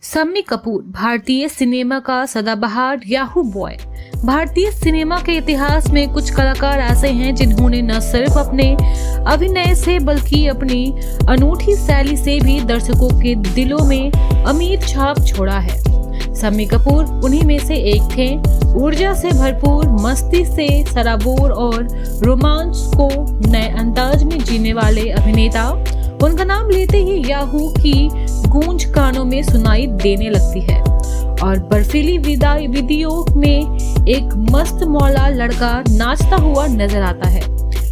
शम्मी कपूर भारतीय सिनेमा का सदाबहार याहू बॉय। भारतीय सिनेमा के इतिहास में कुछ कलाकार ऐसे हैं जिन्होंने न सिर्फ अपने अभिनय से बल्कि अपनी अनूठी शैली से भी दर्शकों के दिलों में अमीर छाप छोड़ा है। शम्मी कपूर उन्हीं में से एक थे। ऊर्जा से भरपूर, मस्ती से सराबोर और रोमांच को नए अंदाज में जीने वाले अभिनेता। उनका नाम लेते ही याहू की गूंज कानों में सुनाई देने लगती है और बर्फीली वीडियो में एक मस्त मौला लड़का नाचता हुआ नजर आता है।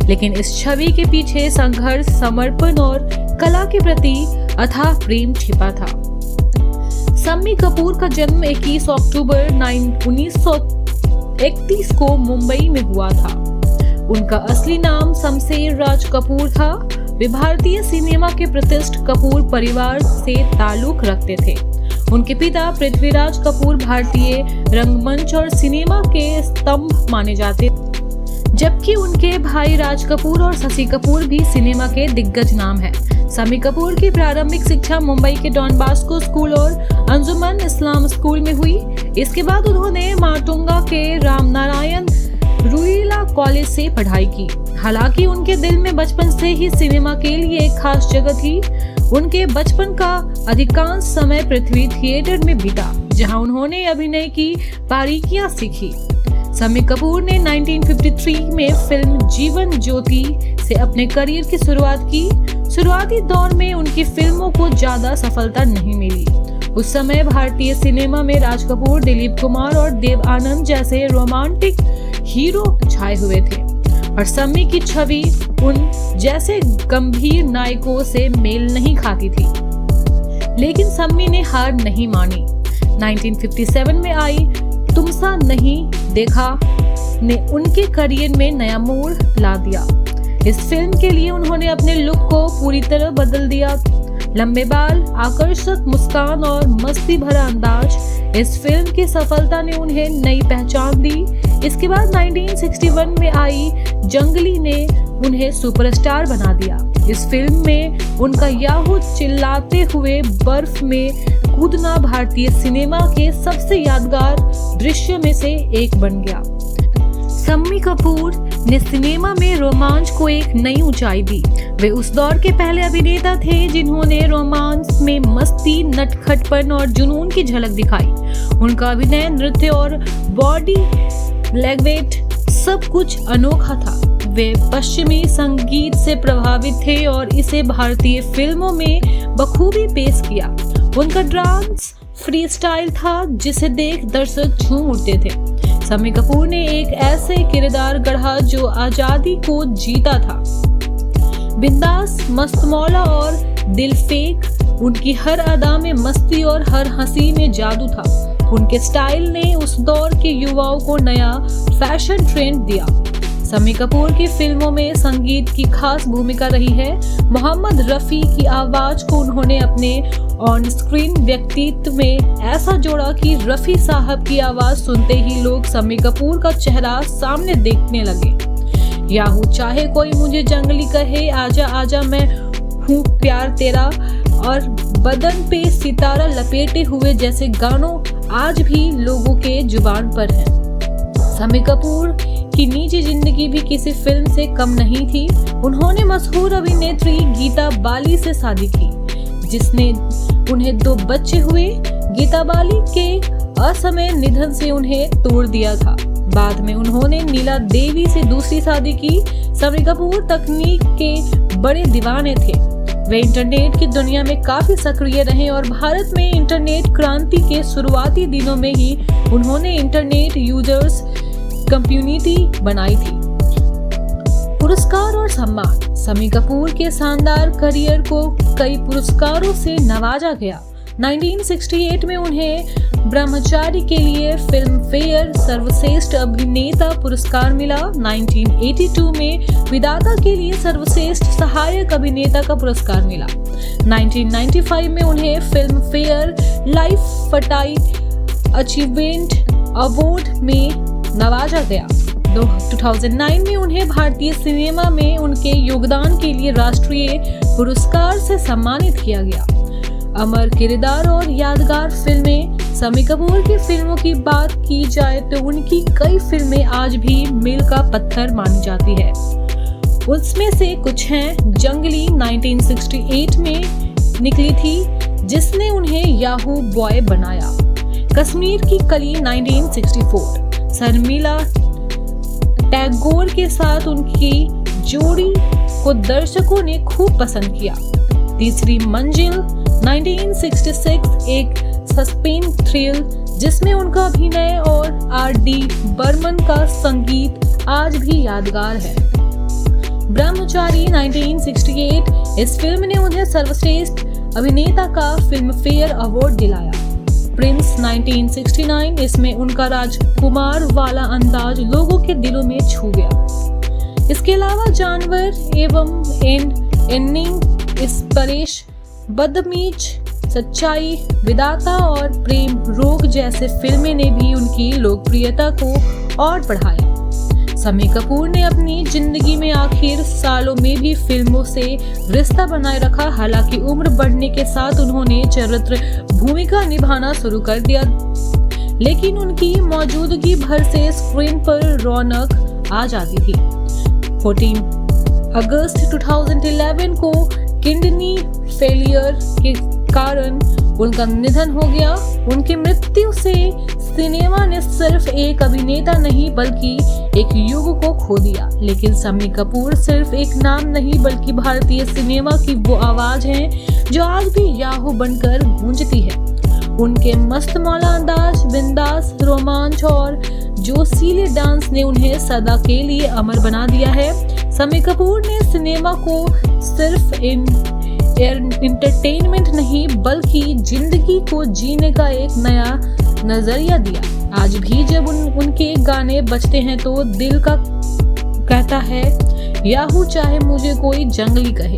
लेकिन इस छवि के पीछे संघर्ष, समर्पण और कला के प्रति अथाह प्रेम छिपा था। शम्मी कपूर का जन्म 21 अक्टूबर 1931 को मुंबई में हुआ था। उनका असली नाम शमशेर राज कपूर था। वे भारतीय सिनेमा के प्रतिष्ठित कपूर परिवार से ताल्लुक रखते थे। उनके पिता पृथ्वीराज कपूर भारतीय रंगमंच और सिनेमा के स्तंभ माने जाते, जबकि उनके भाई राज कपूर और शशि कपूर भी सिनेमा के दिग्गज नाम हैं। शम्मी कपूर की प्रारंभिक शिक्षा मुंबई के डॉन बॉस्को स्कूल और अंजुमन इस्लाम स्कूल में हुई। इसके बाद उन्होंने माटुंगा के रामनारायण रुईला कॉलेज से पढ़ाई की। हालांकि उनके दिल में बचपन से ही सिनेमा के लिए एक खास जगह थी। उनके बचपन का अधिकांश समय पृथ्वी थिएटर में बीता, जहां उन्होंने अभिनय की बारीकियां सीखी। शम्मी कपूर ने 1953 में फिल्म जीवन ज्योति से अपने करियर की शुरुआत की। शुरुआती दौर में उनकी फिल्मों को ज्यादा सफलता नहीं मिली। उस समय भारतीय सिनेमा में राज कपूर, दिलीप कुमार और देव आनंद जैसे रोमांटिक हीरो छाए हुए थे और शम्मी की छवि उन जैसे गंभीर नायकों से मेल नहीं खाती थी। लेकिन शम्मी ने हार नहीं मानी। 1957 में आई तुमसा नहीं देखा ने उनके करियर में नया मोड़ ला दिया। इस फिल्म के लिए उन्होंने अपने लुक को पूरी तरह बदल दिया। लंबे बाल, आकर्षक मुस्कान और मस्ती भरा अंदाज। इस फिल्म की सफलता ने उन्हें नई पहचान दी। इसके बाद 1961 में आई जंगली ने उन्हें सुपरस्टार बना दिया। इस फिल्म में उनका याहू चिल्लाते हुए बर्फ में कूदना भारतीय सिनेमा के सबसे यादगार दृश्य में से एक बन गया। शम्मी कपूर ने सिनेमा में रोमांच को एक नई ऊंचाई दी। वे उस दौर के पहले अभिनेता थे जिन्होंने रोमांस में मस्ती, नटखटपन और जुनून की झलक दिखाई। उनका अभिनय, नृत्य और बॉडी लैंग्वेज सब कुछ अनोखा था। वे पश्चिमी संगीत से प्रभावित थे और इसे भारतीय फिल्मों में बखूबी पेश किया। उनका डांस फ्री स्टाइल था जिसे देख दर्शक झूम उठते थे। शम्मी कपूर ने एक ऐसे किरदार गढ़ा जो आजादी को जीता था। बिंदास, मस्तमौला और दिलफेक। उनकी हर अदा में मस्ती और हर हंसी में जादू था। उनके स्टाइल ने उस दौर के युवाओं को नया फैशन ट्रेंड दिया। शम्मी कपूर की फिल्मों में संगीत की खास भूमिका रही है। मोहम्मद रफी की आवाज को उन्होंने अपने ऑन स्क्रीन व्यक्तित्व में ऐसा जोड़ा कि रफी साहब की आवाज सुनते ही लोग शम्मी कपूर का चेहरा सामने देखने लगे। याहू चाहे कोई मुझे जंगली कहे, आजा आजा मैं हूँ प्यार तेरा और बदन पे सितारा लपेटे हुए जैसे गानों आज भी लोगों के जुबान पर हैं। शम्मी कपूर की निजी जिंदगी भी किसी फिल्म से कम नहीं थी। उन्होंने मशहूर अभिनेत्री गीता बाली से शादी की, जिसने उन्हें 2 बच्चे हुए। गीता बाली के असमय निधन से उन्हें तोड़ दिया था। बाद में उन्होंने नीला देवी से दूसरी शादी की। शम्मी कपूर तकनीक के बड़े दीवाने थे। वे इंटरनेट की दुनिया में काफी सक्रिय रहे और भारत में इंटरनेट क्रांति के शुरुआती दिनों में ही उन्होंने इंटरनेट यूजर्स कम्युनिटी बनाई थी। पुरस्कार और सम्मान। शम्मी कपूर के शानदार करियर को कई पुरस्कारों से नवाजा गया। 1968 में उन्हें ब्रह्मचारी के लिए फिल्म फेयर सर्वश्रेष्ठ अभिनेता पुरस्कार मिला। 1982 में विधाता के लिए सर्वश्रेष्ठ सहायक अभिनेता का पुरस्कार मिला। 1995 में उन्हें film fair life time achievement award में नवाजा गया। 2009 में उन्हें भारतीय सिनेमा में उनके योगदान के लिए राष्ट्रीय पुरस्कार से सम्मानित किया गया। अमर किरदार और यादगार फिल्में। शम्मी कपूर की फिल्मों की बात की जाए तो उनकी कई फिल्में आज भी मील का पत्थर मानी जाती है। उसमें से कुछ हैं जंगली 1968 में निकली थी, जिसने उन्हें याहू बॉय बनाया। कश्मीर की कली 1964, शर्मिला टैगोर के साथ उनकी जोड़ी को दर्शकों ने खूब पसंद किया। तीसरी मंजिल 1966 एक सस्पेंस थ्रिल जिसमें उनका अभिनय और R.D. बर्मन का संगीत आज भी यादगार है। ब्रह्मचारी 1968, इस फिल्म ने उन्हें सर्वश्रेष्ठ अभिनेता का फिल्म फेयर अवार्ड दिलाया। प्रिंस 1969, इसमें उनका राजकुमार वाला अंदाज लोगों के दिलों में छू गया। इसके अलावा जानवर एवं एंडिंग, इस परेश, बदतमीज, सच्चाई, विधाता और प्रेम रोग जैसे फिल्में ने भी उनकी लोकप्रियता को और बढ़ाया। शम्मी कपूर ने अपनी जिंदगी में आखिर सालों में भी फिल्मों से रिश्ता बनाए रखा। हालांकि उम्र बढ़ने के साथ उन्होंने चरित्र भूमिका निभाना शुरू कर दिया, लेकिन उनकी मौजूदगी भर से स्क्रीन पर रौनक आ जाती थी। 14 अगस्त 2011 को किडनी फेलियर के कारण उनका निधन हो गया। उनकी मृत्यु से सिनेमा ने सिर्फ एक अभिनेता नहीं बल्कि एक युग को खो दिया। लेकिन शम्मी कपूर सिर्फ एक नाम नहीं बल्कि भारतीय सिनेमा की वो आवाज है जो आज भी याहू बनकर गूंजती है। उनके मस्त मौला अंदाज, बिंदास रोमांच और जोशीले डांस ने उन्हें सदा के लिए अमर बना दिया है। शम्मी कपूर ने सिनेमा को सिर्फ एंटरटेनमेंट नहीं बल्कि जिंदगी को जीने का एक नया नजरिया दिया। आज भी जब उनके गाने बजते हैं तो दिल का कहता है याहू, चाहे मुझे कोई जंगली कहे।